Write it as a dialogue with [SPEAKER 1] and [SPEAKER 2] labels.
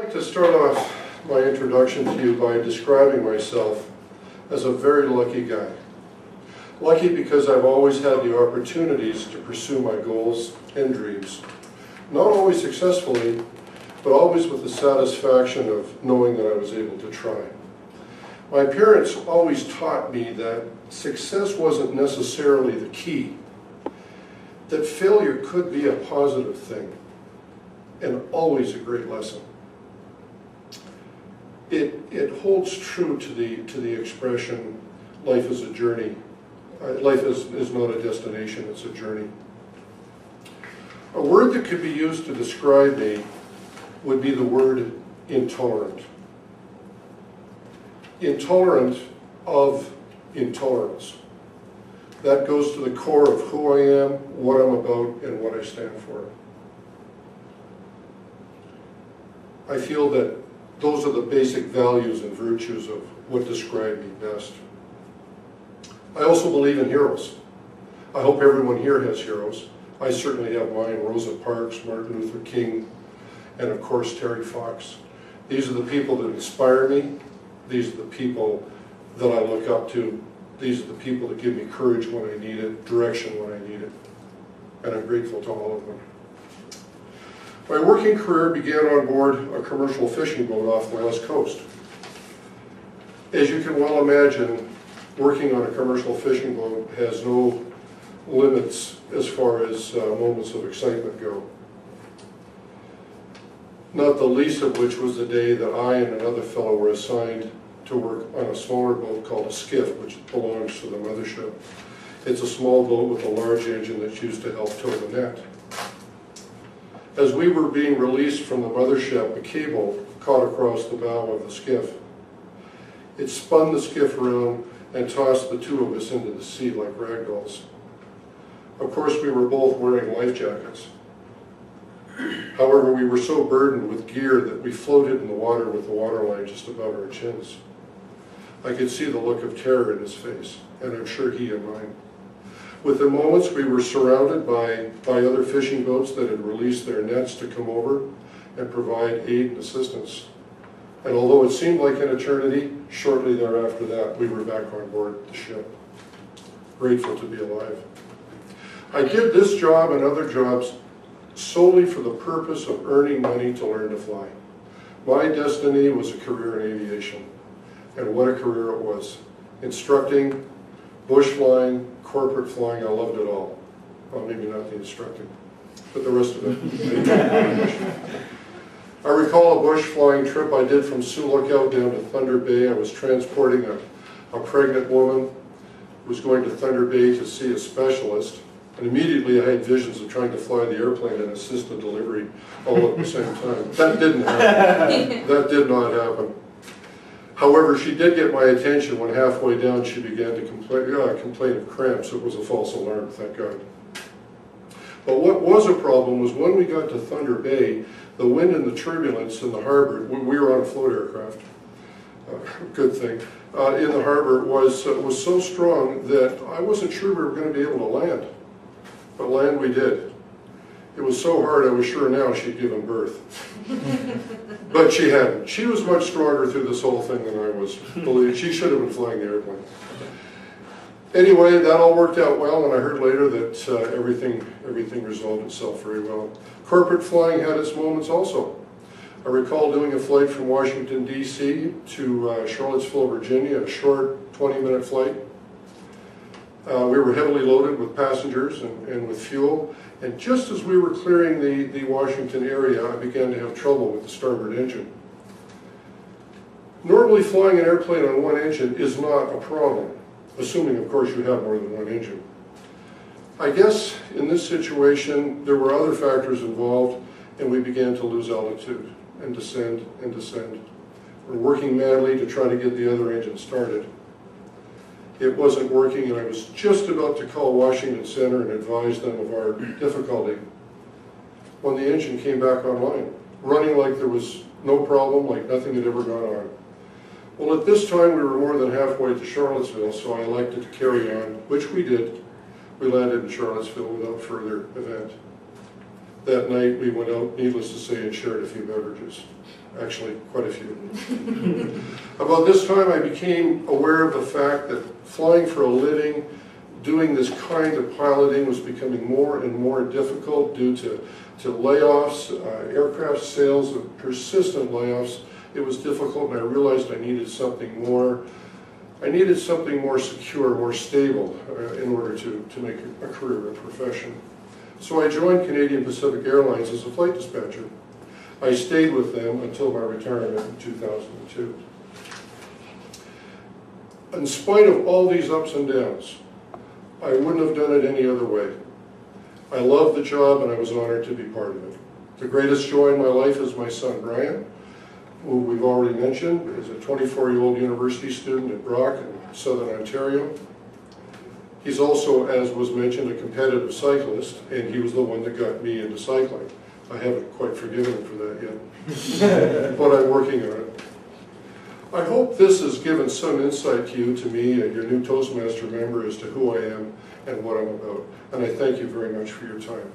[SPEAKER 1] I'd like to start off my introduction to you by describing myself as a very lucky guy. Lucky because I've always had the opportunities to pursue my goals and dreams. Not always successfully, but always with the satisfaction of knowing that I was able to try. My parents always taught me that success wasn't necessarily the key, that failure could be a positive thing, and always a great lesson. It holds true to the expression, life is a journey. Life is not a destination, it's a journey. A word that could be used to describe me would be the word intolerant. Intolerant of intolerance. That goes to the core of who I am, what I'm about, and what I stand for. I feel that those are the basic values and virtues of what describe me best. I also believe in heroes. I hope everyone here has heroes. I certainly have mine: Rosa Parks, Martin Luther King, and of course Terry Fox. These are the people that inspire me. These are the people that I look up to. These are the people that give me courage when I need it, direction when I need it. And I'm grateful to all of them. My working career began on board a commercial fishing boat off the West Coast. As you can well imagine, working on a commercial fishing boat has no limits as far as moments of excitement go. Not the least of which was the day that I and another fellow were assigned to work on a smaller boat called a skiff, which belongs to the mothership. It's a small boat with a large engine that's used to help tow the net. As we were being released from the mothership, a cable caught across the bow of the skiff. It spun the skiff around and tossed the two of us into the sea like rag dolls. Of course, we were both wearing life jackets. However, we were so burdened with gear that we floated in the water with the waterline just above our chins. I could see the look of terror in his face, and I'm sure he and mine. Within moments, we were surrounded by other fishing boats that had released their nets to come over and provide aid and assistance. And although it seemed like an eternity, shortly thereafter that, we were back on board the ship, grateful to be alive. I did this job and other jobs solely for the purpose of earning money to learn to fly. My destiny was a career in aviation, and what a career it was. Instructing, bush flying, corporate flying, I loved it all. Well, maybe not the instructing, but the rest of it. I recall a bush flying trip I did from Sioux Lookout down to Thunder Bay. I was transporting a pregnant woman who was going to Thunder Bay to see a specialist. And immediately I had visions of trying to fly the airplane and assist the delivery all at the same time. That didn't happen. That did not happen. However, she did get my attention when halfway down she began to complain of cramps. It was a false alarm, thank God. But what was a problem was when we got to Thunder Bay, the wind and the turbulence in the harbor, we were on a float aircraft, good thing, in the harbor was so strong that I wasn't sure we were going to be able to land. But land we did. It was so hard I was sure now she'd given birth. But she hadn't. She was much stronger through this whole thing than I was. Believe she should have been flying the airplane. Anyway, that all worked out well, and I heard later that everything resolved itself very well. Corporate flying had its moments also. I recall doing a flight from Washington, D.C. to Charlottesville, Virginia, a short 20-minute flight. We were heavily loaded with passengers and with fuel, and just as we were clearing the Washington area, I began to have trouble with the starboard engine. Normally flying an airplane on one engine is not a problem, assuming of course you have more than one engine. I guess in this situation there were other factors involved, and we began to lose altitude and descend and descend. We're working madly to try to get the other engine started. It wasn't working, and I was just about to call Washington Center and advise them of our difficulty when the engine came back online, running like there was no problem, like nothing had ever gone on. Well, at this time we were more than halfway to Charlottesville, so I elected to carry on, which we did. We landed in Charlottesville without further event. That night we went out, needless to say, and shared a few beverages. actually quite a few. About this time I became aware of the fact that flying for a living, doing this kind of piloting was becoming more and more difficult due to layoffs, aircraft sales, and persistent layoffs. It was difficult, and I realized I needed something more. I needed something more secure, more stable in order to make a career, a profession. So I joined Canadian Pacific Airlines as a flight dispatcher. I stayed with them until my retirement in 2002. In spite of all these ups and downs, I wouldn't have done it any other way. I love the job and I was honored to be part of it. The greatest joy in my life is my son Brian, who we've already mentioned, is a 24-year-old university student at Brock in Southern Ontario. He's also, as was mentioned, a competitive cyclist, and he was the one that got me into cycling. I haven't quite forgiven him for that yet, but I'm working on it. I hope this has given some insight to you, to me, and your new Toastmaster member, as to who I am and what I'm about. And I thank you very much for your time.